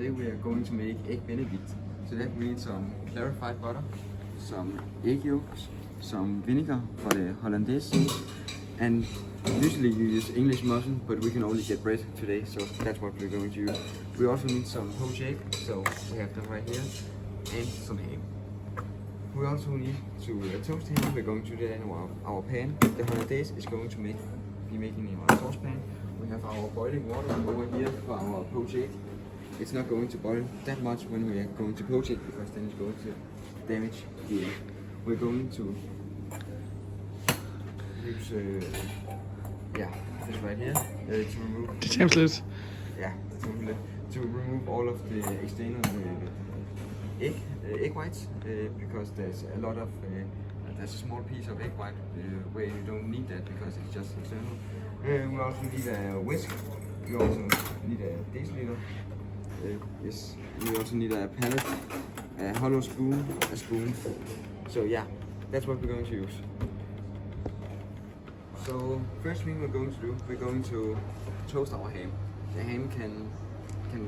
Today we are going to make egg benedict. So that we need some clarified butter, some egg yolks, some vinegar for the hollandaise sauce, and usually you use English muffin, but we can only get bread today, so that's what we're going to use. We also need some poached egg, so we have them right here, and some ham. We also need to toast ham. We're going to do that in our pan. The hollandaise is going to be making in our saucepan. We have our boiling water over here for our poached egg. It's not going to boil that much when we are going to poach it, because then it's going to damage the egg. We're going to use this right here to remove to remove all of the external egg whites, because there's a lot of there's a small piece of egg white where you don't need that because it's just external. We also need a whisk. We also need a deciliter. Yes, we also need a palette, a hollow spoon, a spoon. So yeah, that's what we're going to use. So first thing we're going to do, we're going to toast our ham. The ham can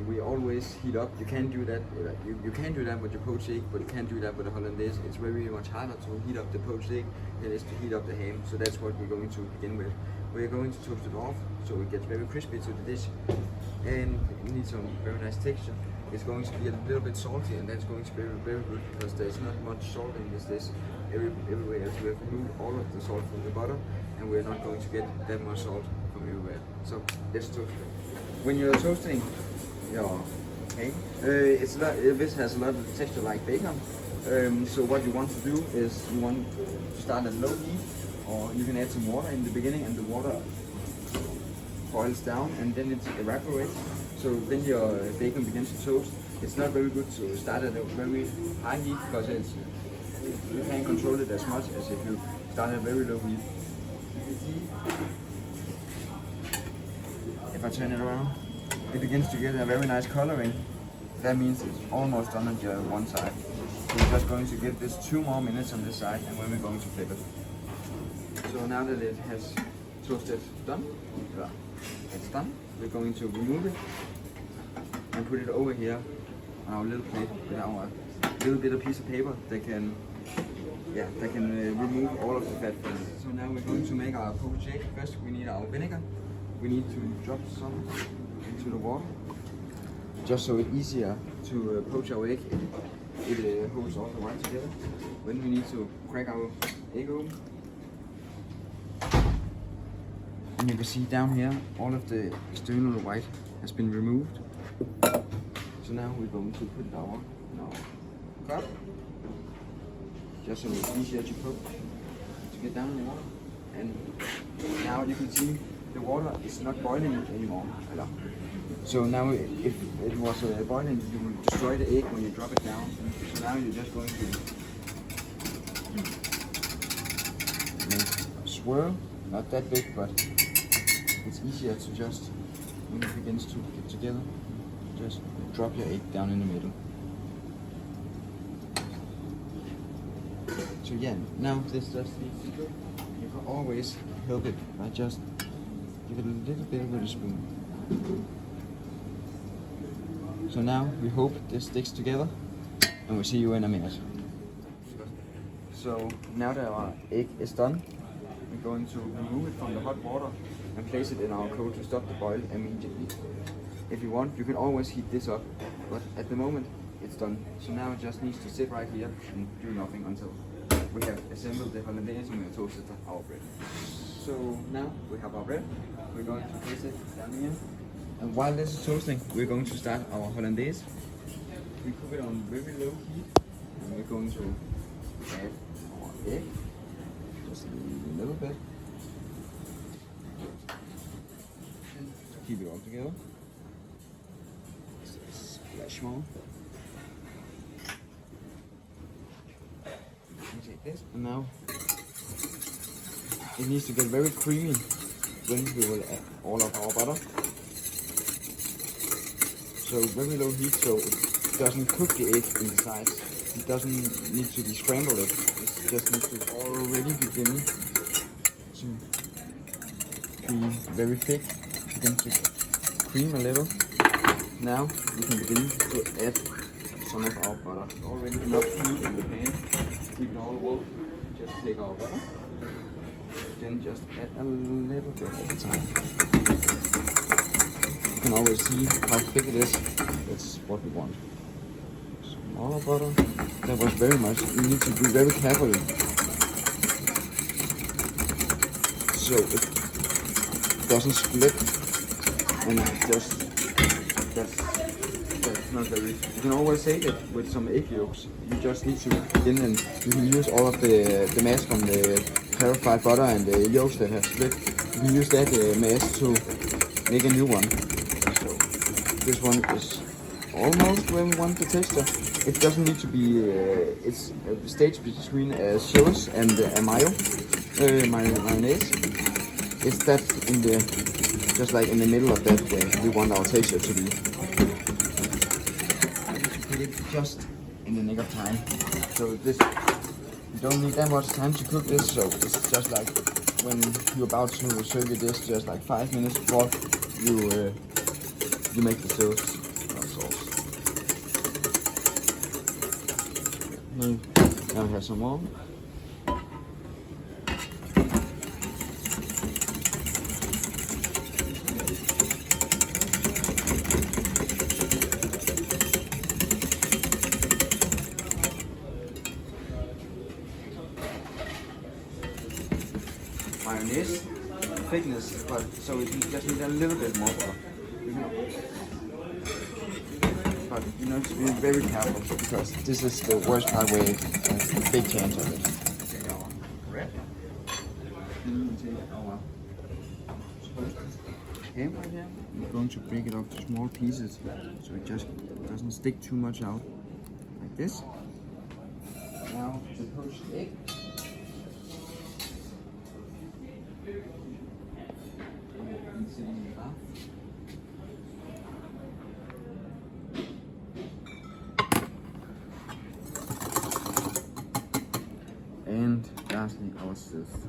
we always heat up. You can do that. You can do that with your poached egg, but you can't do that with the hollandaise. It's very much harder to heat up the poached egg than it is to heat up the ham. So that's what we're going to begin with. We're going to toast it off so it gets very crispy to the dish, and it needs some very nice texture. It's going to be a little bit salty, and that's going to be very good because there's not much salt in this dish. Everywhere else we have removed all of the salt from the butter, and we're not going to get that much salt from everywhere. So let's toast it. When you're toasting your ham, this has a lot of texture like bacon. So what you want to do is you want to start at low heat, or you can add some water in the beginning, and the water boils down and then it evaporates. So then your bacon begins to toast. It's not very good to start at a very high heat because you can't control it as much as if you start at very low heat. If I turn it around, it begins to get a very nice coloring. That means it's almost done on your one side. So we're just going to give this 2 more minutes on this side, and then we're going to flip it. So now that it has toasted done, it's done. We're going to remove it and put it over here on our little plate with our little bit of piece of paper that can remove all of the fat from it. So now we're going to make our poached egg. First we need our vinegar. We need to drop some into the water, just so it's easier to poach our egg. It holds all the white together. Then we need to crack our egg open. And you can see down here, all of the external white has been removed. So now we're going to put it in our cup, just so it's easier to poke, to get down in the water. And now you can see the water is not boiling anymore. So now if it was boiling, you will destroy the egg when you drop it down. So now you're just going to make a swirl, not that big, but it's easier to just, when it begins to get together, just drop your egg down in the middle. So yeah, now this just needs to go. You can always help it by just give it a little bit with a spoon. So now we hope this sticks together, and we'll see you in a minute. So now that our egg is done, we're going to remove it from the hot water and place it in our coal to stop the boil immediately. If you want, you can always heat this up, but at the moment it's done. So now it just needs to sit right here and do nothing until we have assembled the hollandaise and we have toasted our bread. So now we have our bread. We're going to place it down here. And while this is toasting, we're going to start our hollandaise. We cook it on very low heat, and we're going to add our egg, just a little bit. Keep it all together. Splash more. Take this, and now it needs to get very creamy. Then we will add all of our butter. So very low heat, so it doesn't cook the egg in the sides. It doesn't need to be scrambled. It just needs to already begin to be very thick. Begin to cream a little. now we can begin to add some of our butter. Already enough heat in the pan. Keep it all warm. Just take our butter. Then just add a little bit at a time. You can always see how thick it is. That's what we want. Smaller butter. That was very much. You need to be very careful so it doesn't split and just that's not very. You can always save it with some egg yolks. You just need to begin and you can use all of the mass from the clarified butter and the yolks that have split. You can use that mass to make a new one. So this one is almost where we want the texture. It doesn't need to be. It's a stage between a sauce and a mayonnaise. It's that in the just like in the middle of that where we want our texture to be. Put it just in the nick of time. So this you don't need that much time to cook this. So it's just like when you're about to serve your dish, just like 5 minutes before you make the sauce. Now we have some more. Mayonnaise, thickness, but so we just need a little bit more butter. But you know to be very careful because this is the worst part where a big chance of it. Take our bread. Then we take our ham right here. We're going to break it up to small pieces so it just doesn't stick too much out. Like this. Now the poached egg. And lastly, our sauce.